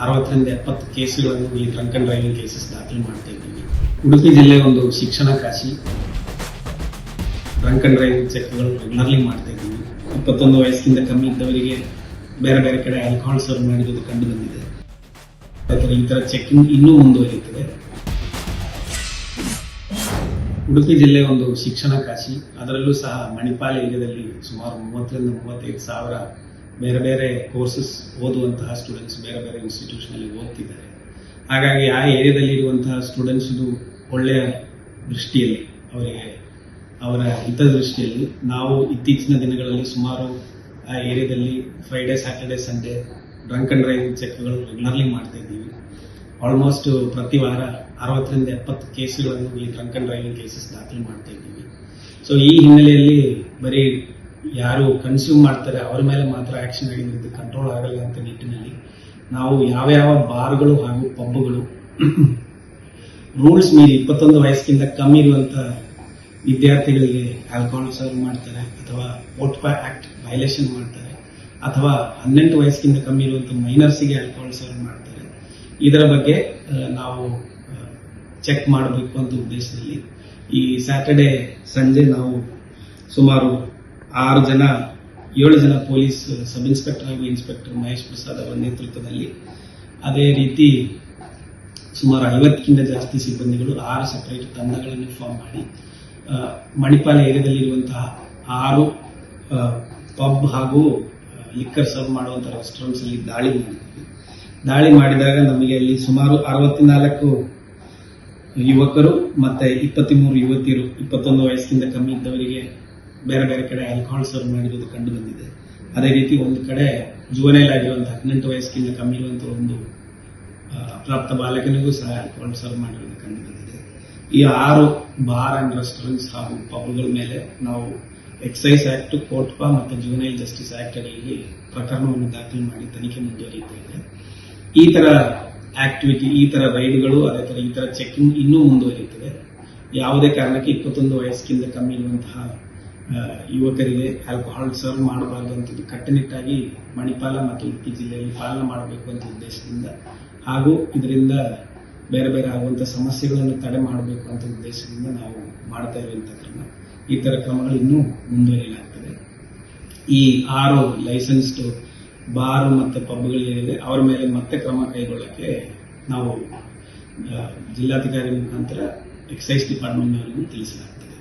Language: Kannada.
60ರಿಂದ 70 ಕೇಸುಗಳನ್ನು ಈ ಡ್ರಂಕ್ ಅಂಡ್ ಡ್ರೈವಿಂಗ್ ಕೇಸಸ್ ದಾಖಲು ಮಾಡ್ತಾ ಇದ್ದೀವಿ. ಉಡುಪಿ ಜಿಲ್ಲೆ ಒಂದು ಶಿಕ್ಷಣ ಕಾಶಿ. ಡ್ರಂಕ್ ಅಂಡ್ ಡ್ರೈವಿಂಗ್ ಚೆಕ್ಗಳು ರೆಗ್ಯುಲರ್ಲಿ ಮಾಡ್ತಾ ಇದ್ದೀವಿ. 21 ವಯಸ್ಸಿಂದ ಕಮ್ಮಿ ಇದ್ದವರಿಗೆ ಬೇರೆ ಬೇರೆ ಕಡೆ ಆಲ್ಕೋಹಾಲ್ ಸರ್ವ್ ಮಾಡಿರುವುದು ಕಂಡು ಬಂದಿದೆ. ಈ ತರ ಚೆಕಿಂಗ್ ಇನ್ನೂ ಮುಂದುವರಿಯುತ್ತದೆ. ಉಡುಪಿ ಜಿಲ್ಲೆ ಒಂದು ಶಿಕ್ಷಣ ಕಾಶಿ. ಅದರಲ್ಲೂ ಸಹ ಮಣಿಪಾಲ ಏರಿಯಾದಲ್ಲಿ ಸುಮಾರು 30ರಿಂದ 35 ಸಾವಿರ ಬೇರೆ ಬೇರೆ ಕೋರ್ಸಸ್ ಓದುವಂತಹ ಸ್ಟೂಡೆಂಟ್ಸ್ ಬೇರೆ ಬೇರೆ ಇನ್ಸ್ಟಿಟ್ಯೂಷನ್ ಅಲ್ಲಿ ಓದ್ತಿದ್ದಾರೆ. ಹಾಗಾಗಿ ಆ ಏರಿಯಾದಲ್ಲಿ ಇರುವಂತಹ ಸ್ಟೂಡೆಂಟ್ಸ್ ಒಳ್ಳೆಯ ದೃಷ್ಟಿಯಲ್ಲಿ ಅವರ ಹಿತದೃಷ್ಟಿಯಲ್ಲಿ ನಾವು ಇತ್ತೀಚಿನ ದಿನಗಳಲ್ಲಿ ಸುಮಾರು ಆ ಏರಿಯಾದಲ್ಲಿ Friday, Saturday, Sunday drunk and driving ಚೆಕ್ಗಳು ರೆಗ್ಯುಲರ್ಲಿ ಮಾಡ್ತಾ ಇದ್ದೀವಿ. ಆಲ್ಮೋಸ್ಟ್ ಪ್ರತಿ ವಾರ 60ರಿಂದ 70 ಕೇಸುಗಳನ್ನು ಈ ಡ್ರಂಕ್ ಅಂಡ್ ಡ್ರೈವಿಂಗ್ ಕೇಸಸ್ ದಾಖಲು ಮಾಡ್ತಾ ಇದ್ದೀವಿ. ಸೊ ಈ ಹಿನ್ನೆಲೆಯಲ್ಲಿ ಬರೀ ಯಾರು ಕನ್ಸ್ಯೂಮ್ ಮಾಡ್ತಾರೆ ಅವರ ಮೇಲೆ ಮಾತ್ರ ಆಕ್ಷನ್ ಆಗಿದ್ದು ಕಂಟ್ರೋಲ್ ಆಗಲ್ಲ ಅಂತ ನಿಟ್ಟಿನಲ್ಲಿ ನಾವು ಯಾವ ಬಾರ್ಗಳು ಹಾಗೂ ಪಬ್ಗಳು ರೂಲ್ಸ್ ಮೀರಿ 21 ವಯಸ್ಸಿಗಿಂತ ಕಮ್ಮಿ ಇರುವಂತಹ ವಿದ್ಯಾರ್ಥಿಗಳಿಗೆ ಆಲ್ಕೋಹಾಲ್ ಸರ್ವ್ ಮಾಡ್ತಾರೆ ಅಥವಾ ಪೋಟ್ಪಾ ಆಕ್ಟ್ ವೈಲೇಷನ್ ಮಾಡ್ತಾರೆ ಅಥವಾ 18 ವಯಸ್ಸಿಗಿಂತ ಕಮ್ಮಿ ಇರುವಂತಹ ಮೈನರ್ಸ್ಗೆ ಆಲ್ಕೋಹಾಲ್ ಸರ್ವ್ ಮಾಡ್ತಾರೆ, ಇದರ ಬಗ್ಗೆ ನಾವು ಚೆಕ್ ಮಾಡಬೇಕು ಅಂತ ಉದ್ದೇಶದಲ್ಲಿ ಈ ಸ್ಯಾಟರ್ಡೆ ಸಂಜೆ ನಾವು ಸುಮಾರು 7 ಜನ ಪೊಲೀಸ್ ಸಬ್ ಇನ್ಸ್ಪೆಕ್ಟರ್ ಹಾಗೂ ಇನ್ಸ್ಪೆಕ್ಟರ್ ಮಹೇಶ್ ಪ್ರಸಾದ್ ಅವರ ನೇತೃತ್ವದಲ್ಲಿ, ಅದೇ ರೀತಿ ಸುಮಾರು 50ಕ್ಕಿಂತ ಜಾಸ್ತಿ ಸಿಬ್ಬಂದಿಗಳು 6 ಸೆಪರೇಟ್ ತಂಡಗಳನ್ನು ಫಾರ್ಮ್ ಮಾಡಿ ಮಣಿಪಾಲ ಏರಿಯಾದಲ್ಲಿರುವಂತಹ 6 ಪಬ್ ಹಾಗೂ ಲಿಕ್ಕರ್ ಸರ್ವ್ ಮಾಡುವಂತಹ ರೆಸ್ಟೋರೆಂಟ್ಸ್ ಅಲ್ಲಿ ದಾಳಿ ಮಾಡಿದಾಗ ನಮಗೆ ಅಲ್ಲಿ ಸುಮಾರು 64 ಯುವಕರು ಮತ್ತೆ 23 ಯುವತಿಯರು 21 ವಯಸ್ಸಿಂದ ಕಮ್ಮಿ ಇದ್ದವರಿಗೆ ಬೇರೆ ಬೇರೆ ಕಡೆ ಆಲ್ಕೋಹಾಲ್ ಸರ್ವ್ ಮಾಡಿರುವುದು ಕಂಡು ಬಂದಿದೆ. ಅದೇ ರೀತಿ ಒಂದು ಕಡೆ ಜುವೆನೈಲ್ ಆಗಿರುವಂತಹ 18 ವಯಸ್ಸಿಗಿಂತ ಕಮ್ಮಿ ಇರುವಂತಹ ಒಂದು ಅಪ್ರಾಪ್ತ ಬಾಲಕನಿಗೂ ಸಹ ಆಲ್ಕೋಹಾಲ್ ಸರ್ವ್ ಮಾಡಿರುವುದು ಕಂಡು ಬಂದಿದೆ. ಈ 6 ಬಾರ್ ಅಂಡ್ ರೆಸ್ಟೋರೆಂಟ್ಸ್ ಹಾಗೂ ಪಬ್ಗಳ ಮೇಲೆ ನಾವು ಎಕ್ಸೈಸ್ ಆಕ್ಟ್, ಕೋಟ್ಪಾ ಮತ್ತು ಜುವೆನೈಲ್ ಜಸ್ಟಿಸ್ ಆಕ್ಟ್ ಅಡಿಯಲ್ಲಿ ಪ್ರಕರಣವನ್ನು ದಾಖಲು ಮಾಡಿ ತನಿಖೆ ಮುಂದುವರಿಯುತ್ತಿದೆ. ಈ ತರ ಆಕ್ಟಿವಿಟಿ, ಈ ತರ ರೈಡ್ಗಳು, ಅದೇ ತರ ಈ ತರ ಚೆಕಿಂಗ್ ಇನ್ನೂ ಮುಂದುವರಿಯುತ್ತದೆ. ಯಾವುದೇ ಕಾರಣಕ್ಕೆ 21 ವಯಸ್ಸಿಗಿಂತ ಕಮ್ಮಿ ಇರುವಂತಹ ಯುವಕರಿಗೆ ಆಲ್ಕೋಹಾಲ್ ಸರ್ವ್ ಮಾಡಬಾರದು ಅಂತ ಕಟ್ಟುನಿಟ್ಟಾಗಿ ಮಣಿಪಾಲ ಮತ್ತು ಉಡುಪಿ ಜಿಲ್ಲೆಯಲ್ಲಿ ಪಾಲನೆ ಮಾಡಬೇಕು ಅಂತ ಉದ್ದೇಶದಿಂದ ಹಾಗೂ ಇದರಿಂದ ಬೇರೆ ಬೇರೆ ಆಗುವಂತಹ ಸಮಸ್ಯೆಗಳನ್ನು ತಡೆ ಮಾಡಬೇಕು ಅಂತ ಉದ್ದೇಶದಿಂದ ನಾವು ಮಾಡ್ತಾ ಇರುವಂತಹ ಕ್ರಮ. ಈ ತರ ಕ್ರಮಗಳು ಇನ್ನೂ ಮುಂದುವರಿಯಲಾಗ್ತದೆ. ಈ 6 ಲೈಸೆನ್ಸ್ಡ್ ಬಾರ್ ಮತ್ತು ಪಬ್ಗಳಿದೆ ಅವರ ಮೇಲೆ ಮತ್ತೆ ಕ್ರಮ ಕೈಗೊಳ್ಳಕ್ಕೆ ನಾವು ಜಿಲ್ಲಾಧಿಕಾರಿ ಮುಖಾಂತರ ಎಕ್ಸೈಸ್ ಡಿಪಾರ್ಟ್ಮೆಂಟ್ನವರಿಗೂ ತಿಳಿಸಲಾಗ್ತದೆ.